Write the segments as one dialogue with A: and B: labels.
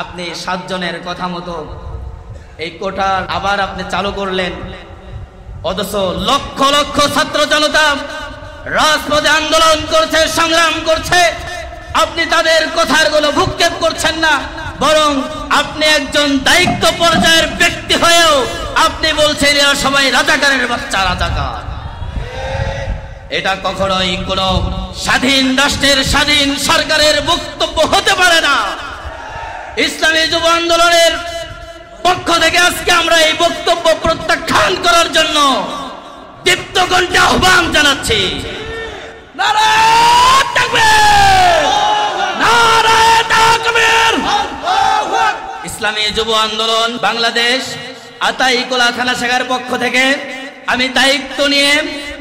A: আপনি 7 জনের কথা মতো এই কোটা আবার আপনি চালু করলেন, অথচ লক্ষ লক্ষ ছাত্র জনতা রাজপথে আন্দোলন করছে, সংগ্রাম করছে, আপনি তাদের কথার কোনো ভ্রুক্ষেপ করছেন না, বরং আপনি একজন দায়িত্ব পর্যায়ের ব্যক্তি হয়েও আপনি বলছেন এরা সবাই রাজাকারের বাচ্চা, রাজাকার। এটা কখনোই কোন স্বাধীন রাষ্ট্রের স্বাধীন সরকারের বক্তব্য হতে পারে না। ইসলামী যুব আন্দোলনের পক্ষ থেকে আজকে আমরা এই বক্তব্য প্রত্যাখ্যান করার জন্য দীপ্ত কণ্ঠে আহ্বান জানাচ্ছি। নারায়ে তাকবীর, নারায়ে তাকবীর। ইসলামী যুব আন্দোলন বাংলাদেশ আতাইকুলা থানা শাখার পক্ষ থেকে আমি দায়িত্ব নিয়ে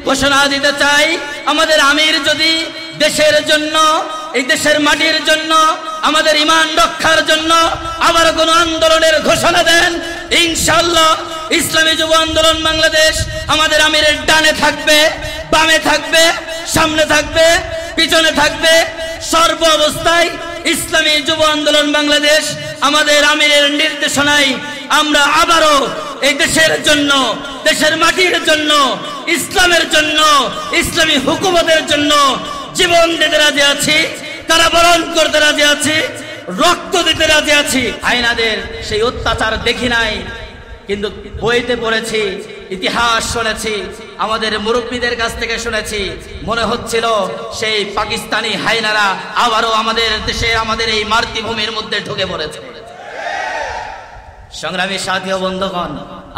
A: ঘোষণা দিতে চাই, আমাদের আমির যদি দেশের জন্য, এই দেশের মাটির জন্য, আমাদের ঈমান রক্ষার জন্য আবার কোন আন্দোলনের ঘোষণা দেন, ইনশাআল্লাহ ইসলামী যুব আন্দোলন বাংলাদেশ আমাদের আমিরের ডানে থাকবে, বামে থাকবে, সামনে থাকবে, পিছনে থাকবে, সর্ব অবস্থায় ইসলামী যুব আন্দোলন বাংলাদেশ আমাদের আমিরের নির্দেশনায় আমরা আবারও এই দেশের জন্য, দেশের মাটির জন্য, ইসলামের জন্য, ইসলামী হুকুমতের জন্য জীবন দিতে রাজি আছি, কারাবরণ করতে রাজি আছি, রক্ত দিতে রাজি আছি। আইনাদের সেই অত্যাচার দেখি নাই, কিন্তু বইতে পড়েছি, ইতিহাস শুনেছি, আমাদের মুরব্বীদের কাছ থেকে শুনেছি, মনে হচ্ছিল সেই পাকিস্তানি হায়নারা আবারও আমাদের দেশে, আমাদের এই মাতৃভূমির মধ্যে ঢুকে পড়েছে। সংগ্রামী সাথী ও বন্ধুগণ,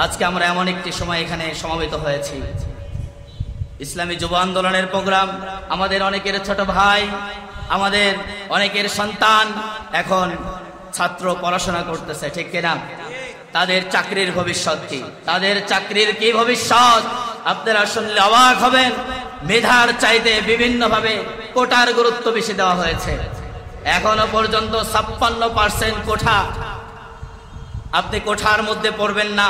A: আজকে আমরা এমন একটি সময় এখানে সমবেত হয়েছি, ইসলামী যুব আন্দোলনের প্রোগ্রাম। আমাদের অনেকের ছোট ভাই, আমাদের অনেকের সন্তান এখন ছাত্র পড়াশোনা করতেছে, ঠিক কিনা? তাদের চাকরির ভবিষ্যৎ কি? তাদের চাকরির কি ভবিষ্যৎ? আপনারা শুনলে অবাক হবেন। মেধার চাইতে বিভিন্নভাবে কোটার গুরুত্ব বেশি দেওয়া হয়েছে। এখনো পর্যন্ত 56% কোঠা। আপনি কোঠার মধ্যে পড়বেন না,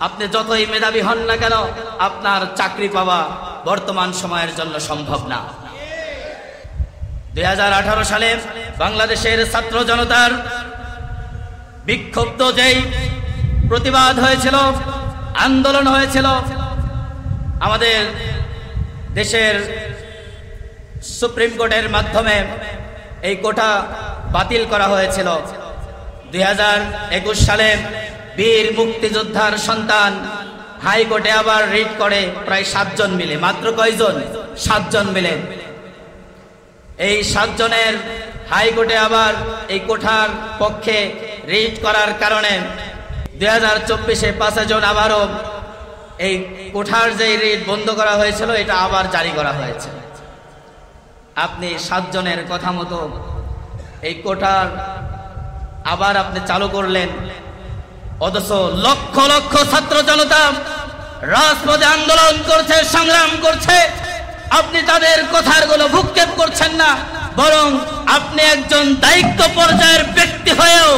A: আপনি যতই মেধাবী হন না কেন, আপনার চাকরি পাওয়া বর্তমান সময়ের জন্য সম্ভব না। 2018 সালে বাংলাদেশের ছাত্র জনতার বিক্ষুব্ধ যেই প্রতিবাদ হয়েছিল, আন্দোলন হয়েছিল, আমাদের দেশের সুপ্রিম কোর্টের মাধ্যমে এই কোটা বাতিল করা হয়েছিল। 2021 সালে বীর মুক্তিযোদ্ধার সন্তান হাইকোর্টে আবার রিট করে প্রায় 7 জন মিলে। মাত্র কয়জন? 7 জন মিলে। এই 7 জনের হাইকোর্টে আবার এই কোঠার পক্ষে রিট করার কারণে 2024-এ 5 জন আবারও এই কোঠার যে রিট বন্ধ করা হয়েছিল এটা আবার জারি করা হয়েছে। আপনি 7 জনের কথা মতো এই কোঠার আবার আপনি চালু করলেন, অথচ লক্ষ লক্ষ ছাত্র জনতা রাজপথে আন্দোলন করছে, সংগ্রাম করছে, আপনি তাদের কথার কোনো ভ্রুক্ষেপ করছেন না, বরং আপনি একজন দায়িত্ব পর্যায়ের ব্যক্তি হয়েও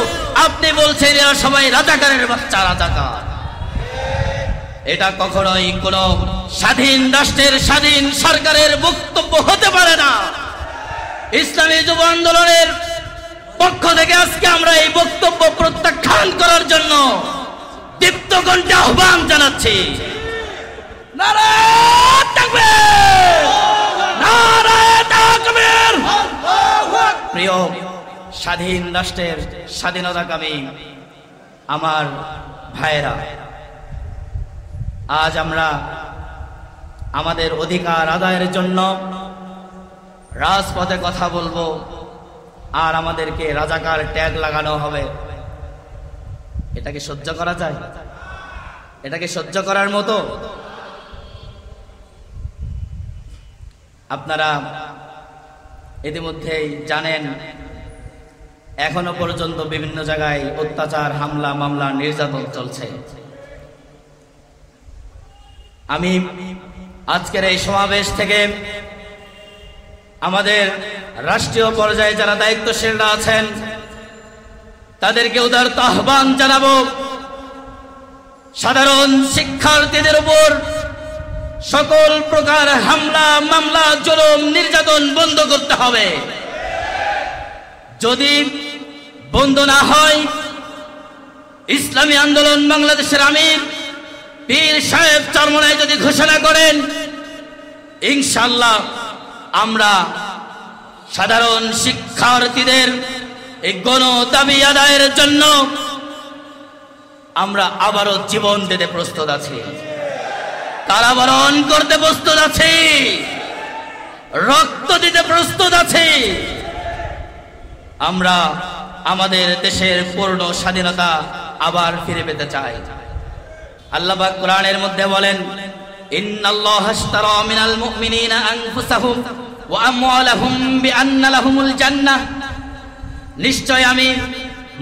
A: আপনি বলছেন এরা সবাই রাজাকারের বাচ্চা, রাজাকার। এটা কখনোই কোন স্বাধীন রাষ্ট্রের স্বাধীন সরকারের বক্তব্য হতে পারে না। ইসলামী যুব আন্দোলনের পক্ষ থেকে আজকে আমরা এই বক্তব্য প্রত্যাখ্যান করার জন্য দীপ্ত কণ্ঠে আহ্বান জানাচ্ছি। নারায়ে তাকবীর, নারায়ে তাকবীর। প্রিয় স্বাধীন রাষ্ট্রের স্বাধীনতাকামী আমার ভাইয়েরা, আজ আমরা আমাদের অধিকার আদায়ের জন্য রাজপথে কথা বলবো, আর আমাদেরকে রাজাকার ট্যাগ লাগানো হবে। এটাকে সহ্য করা যায়? এটাকে সহ্য করার মতো? আপনারা ইতিমধ্যেই জানেন এখনো পর্যন্ত বিভিন্ন জায়গায় অত্যাচার, হামলা, মামলা, নির্যাতন চলছে। আমি আজকের এই সমাবেশ থেকে আমাদের রাষ্ট্রীয় পর্যায়ে যারা দায়িত্বশীলরা আছেন তাদেরকে উদারত আহ্বান জানাবো, সাধারণ শিক্ষার্থীদের উপর সকল প্রকার হামলা, মামলা, জুলুম, নির্যাতন বন্ধ করতে হবে। যদি বন্ধ না হয়, ইসলামী আন্দোলন বাংলাদেশের আমির পীর সাহেব চরমনায় যদি ঘোষণা করেন, ইনশাআল্লাহ আমরা সাধারণ শিক্ষার্থীদের এই গণ দাবি আদায়ের জন্য আমরা আবারও জীবন দিতে প্রস্তুত আছি, কারাবরণ করতে প্রস্তুত আছি, রক্ত দিতে প্রস্তুত আছি। আমরা আমাদের দেশের পূর্ণ স্বাধীনতা আবার ফিরে পেতে চাই। আল্লাহ পাক কোরআনের মধ্যে বলেন, ইন্নাল্লাহা আশতারা মিনাল মুমিনিনা আনফুসাহুম ওয়া আমওয়ালাহুম বিআন্না লাহুমুল জান্নাহ, নিশ্চয় আমি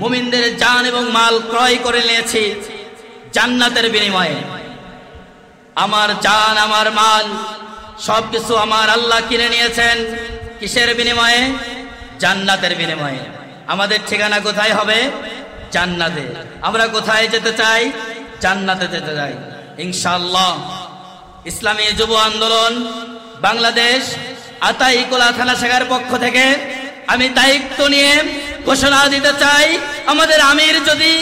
A: মুমিনদের জান এবং মাল ক্রয় করে নিয়েছি জান্নাতের বিনিময়ে। আমার জান, আমার মাল সবকিছু আমার আল্লাহ কিনে নিয়েছেন কিসের বিনিময়ে? জান্নাতের বিনিময়ে। আমাদের ঠিকানা কোথায় হবে? জান্নাতে। আমরা কোথায় যেতে চাই? জান্নাতে যেতে চাই ইনশাআল্লাহ। ইসলামী যুব আন্দোলন বাংলাদেশ আতাইকুলা থানা শাখার পক্ষ থেকে আমি দায়িত্ব নিয়ে ঘোষণা দিতে চাই, আমাদের আমির যদি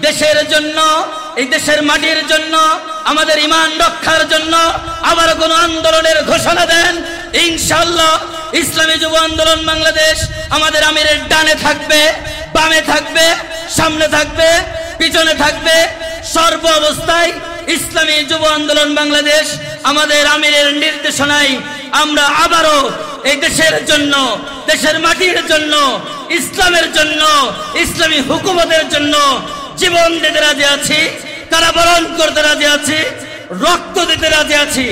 A: দেশের জন্য, এই দেশের মাটির জন্য, আমাদের ঈমান রক্ষার জন্য আবার কোন আন্দোলনের ঘোষণা দেন, ইনশাআল্লাহ ইসলামী যুব আন্দোলন বাংলাদেশ আমাদের আমিরের ডানে থাকবে, বামে থাকবে, সামনে থাকবে, পিছনে থাকবে। সর্ব অবস্থায় ইসলামী যুব আন্দোলন বাংলাদেশ আমাদের আমিরের নির্দেশনায় আমরা আবারও এই দেশের জন্য, দেশের মাটির জন্য, ইসলামের জন্য, ইসলামী হুকুমতের জন্য জীবন দিতে রাজি আছি, কারাবরণ করতে রাজি আছি, রক্ত দিতে রাজি আছি।